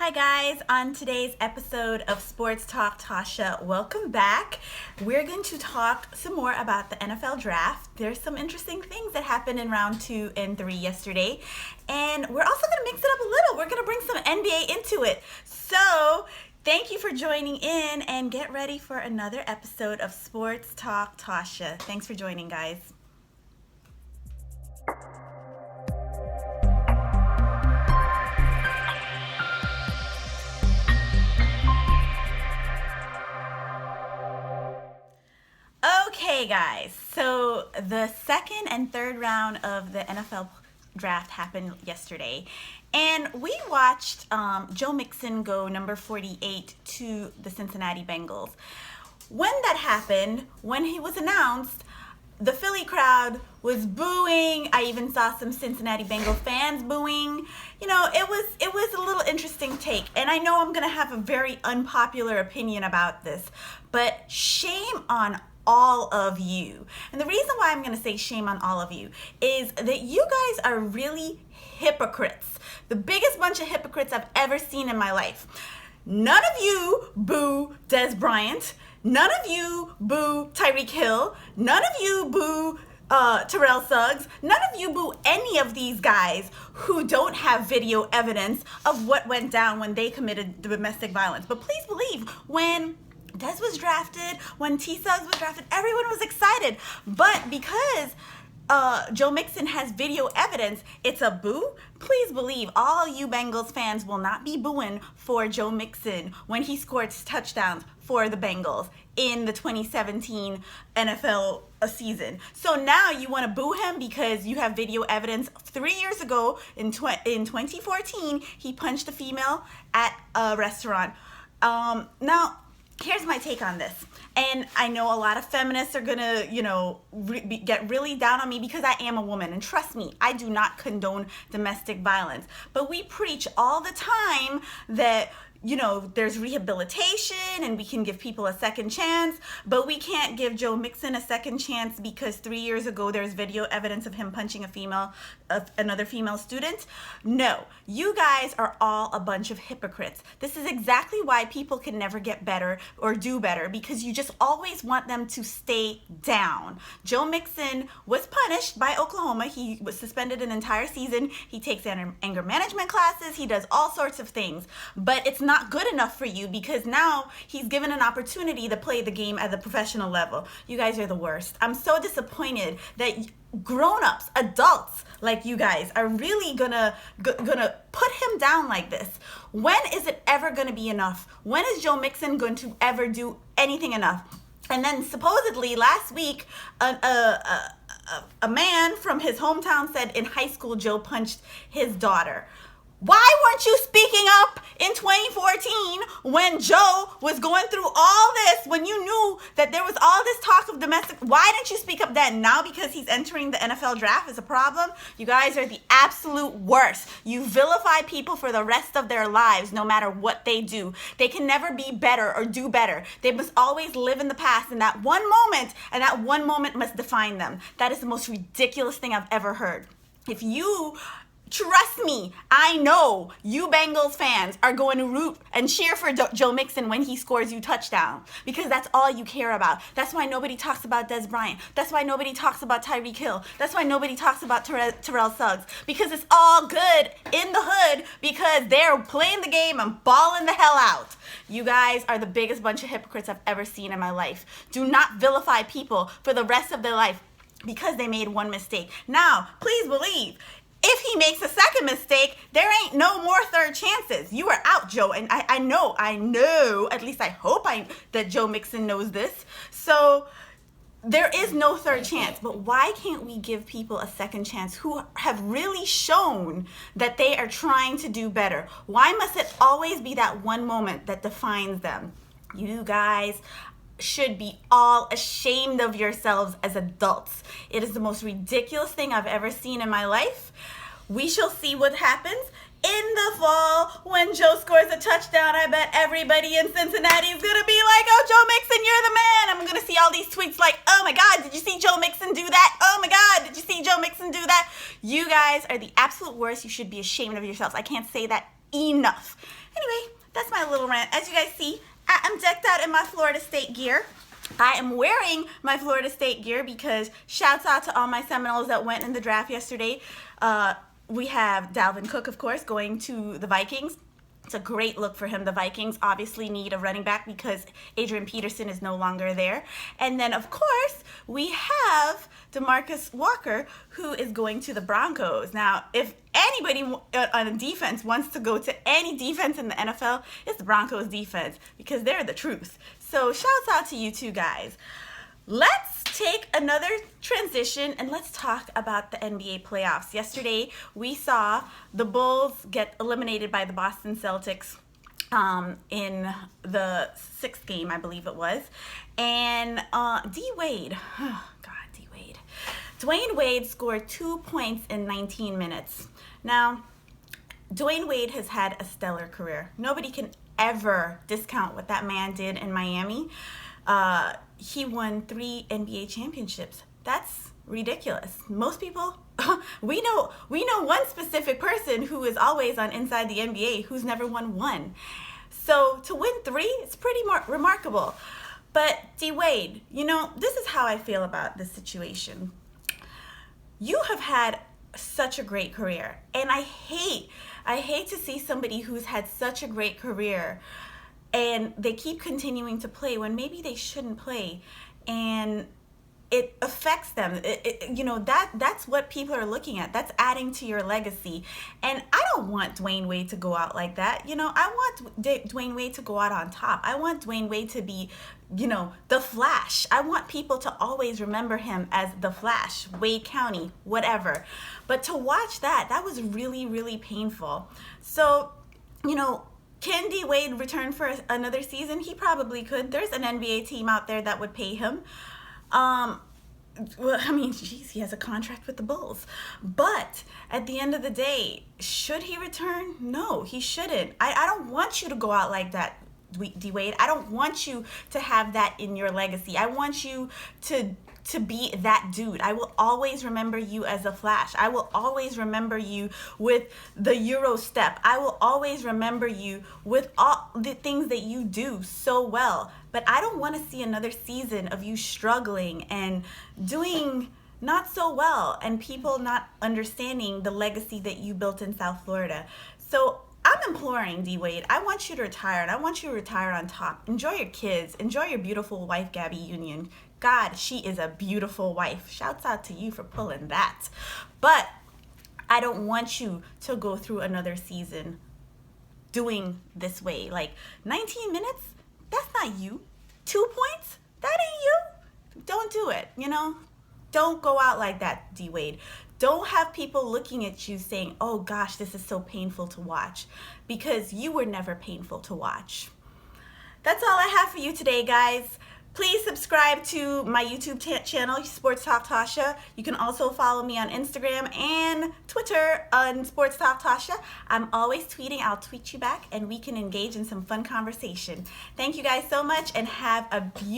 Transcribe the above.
Hi guys, on today's episode of Sports Talk Tasha, welcome back. We're going to talk some more about the NFL draft. There's some interesting things that happened in round 2 and 3 yesterday, and we're also going to mix it up a little. We're going to bring some NBA into it. So, thank you for joining in and get ready for another episode of Sports Talk Tasha. Thanks for joining, guys. Okay, guys, so the second and third round of the NFL draft happened yesterday, and we watched Joe Mixon go number 48 to the Cincinnati Bengals. When that happened, when he was announced, the Philly crowd was booing. I even saw some Cincinnati Bengals fans booing. You know, it was a little interesting take, and I know I'm going to have a very unpopular opinion about this, but shame on all of you. And the reason why I'm going to say shame on all of you is that you guys are really hypocrites. The biggest bunch of hypocrites I've ever seen in my life. None of you boo Des Bryant. None of you boo Tyreek Hill. None of you boo Terrell Suggs. None of you boo any of these guys who don't have video evidence of what went down when they committed domestic violence. But please believe, when Des was drafted, when T Suggs was drafted, everyone was excited. But because Joe Mixon has video evidence, it's a boo. Please believe all you Bengals fans will not be booing for Joe Mixon when he scored touchdowns for the Bengals in the 2017 NFL season. So now you want to boo him because you have video evidence. 3 years ago, in 2014, he punched a female at a restaurant. Now, here's my take on this. And I know a lot of feminists are going to, get really down on me because I am a woman. And trust me, I do not condone domestic violence. But we preach all the time that, there's rehabilitation and we can give people a second chance, but we can't give Joe Mixon a second chance because 3 years ago there's video evidence of him punching another female student. No, you guys are all a bunch of hypocrites. This is exactly why people can never get better or do better, because you just always want them to stay down. Joe Mixon was punished by Oklahoma. He was suspended an entire season. He takes anger management classes. He does all sorts of things, but it's not good enough for you because now he's given an opportunity to play the game at the professional level. You guys are the worst. I'm so disappointed that grown-ups, adults like you guys are really gonna put him down like this. When is it ever gonna be enough? When is Joe Mixon going to ever do anything enough? And then supposedly last week, a man from his hometown said in high school Joe punched his daughter. Why weren't you speaking up in 2014 when Joe was going through all this, when you knew that there was all this talk of domestic? Why didn't you speak up then? Now because he's entering the NFL draft is a problem? You guys are the absolute worst. You vilify people for the rest of their lives no matter what they do. They can never be better or do better. They must always live in the past in that one moment, and that one moment must define them. That is the most ridiculous thing I've ever heard. If you trust me, I know you Bengals fans are going to root and cheer for Joe Mixon when he scores you touchdown, because that's all you care about. That's why nobody talks about Des Bryant. That's why nobody talks about Tyreek Hill. That's why nobody talks about Terrell Suggs, because it's all good in the hood because they're playing the game and balling the hell out. You guys are the biggest bunch of hypocrites I've ever seen in my life. Do not vilify people for the rest of their life because they made one mistake. Now, please believe, if he makes a second mistake, there ain't no more third chances. You are out, Joe. And I know, at least I hope that Joe Mixon knows this. So there is no third chance. But why can't we give people a second chance who have really shown that they are trying to do better? Why must it always be that one moment that defines them? You guys should be all ashamed of yourselves as adults. It is the most ridiculous thing I've ever seen in my life. We shall see what happens in the fall when Joe scores a touchdown. I bet everybody in Cincinnati is gonna be like, "Oh, Joe Mixon, you're the man." I'm gonna see all these tweets like, "Oh my God, did you see Joe Mixon do that? Oh my God, did you see Joe Mixon do that?" You guys are the absolute worst. You should be ashamed of yourselves. I can't say that enough. Anyway, that's my little rant. As you guys see, I'm decked out in my Florida State gear. I am wearing my Florida State gear because shouts out to all my Seminoles that went in the draft yesterday. We have Dalvin Cook, of course, going to the Vikings. It's a great look for him. The Vikings obviously need a running back because Adrian Peterson is no longer there. And then, of course, we have DeMarcus Walker, who is going to the Broncos. Now, if anybody on defense wants to go to any defense in the NFL, it's the Broncos defense because they're the truth. So shouts out to you two guys. Let's take another transition and let's talk about the NBA playoffs. Yesterday, we saw the Bulls get eliminated by the Boston Celtics in the 6th game, I believe it was. And D-Wade, oh God, D-Wade. Dwyane Wade scored 2 points in 19 minutes. Now, Dwyane Wade has had a stellar career. Nobody can ever discount what that man did in Miami. He won 3 NBA championships. That's ridiculous. Most people, we know one specific person who is always on Inside the NBA who's never won one. So to win 3, it's pretty remarkable. But D-Wade, this is how I feel about this situation. You have had such a great career, and I hate to see somebody who's had such a great career and they keep continuing to play when maybe they shouldn't play, and it affects them. That's what people are looking at. That's adding to your legacy. And I don't want Dwyane Wade to go out like that. I want Dwyane Wade to go out on top. I want Dwyane Wade to be, the Flash. I want people to always remember him as the Flash, Wade County, whatever. But to watch that was really, really painful. So, can D-Wade return for another season? He probably could. There's an NBA team out there that would pay him. Well, I mean, geez, he has a contract with the Bulls. But at the end of the day, should he return? No, he shouldn't. I don't want you to go out like that, D-Wade. I don't want you to have that in your legacy. I want you to be that dude. I will always remember you as a Flash. I will always remember you with the Euro step. I will always remember you with all the things that you do so well. But I don't want to see another season of you struggling and doing not so well and people not understanding the legacy that you built in South Florida. So I'm imploring D-Wade, I want you to retire, and I want you to retire on top. Enjoy your kids. Enjoy your beautiful wife, Gabby Union. God, she is a beautiful wife. Shouts out to you for pulling that. But I don't want you to go through another season doing this way. Like 19 minutes, that's not you. 2 points, that ain't you. Don't do it, Don't go out like that, D-Wade. Don't have people looking at you saying, oh gosh, this is so painful to watch, because you were never painful to watch. That's all I have for you today, guys. Please subscribe to my YouTube channel, Sports Talk Tasha. You can also follow me on Instagram and Twitter on Sports Talk Tasha. I'm always tweeting. I'll tweet you back, and we can engage in some fun conversation. Thank you guys so much, and have a beautiful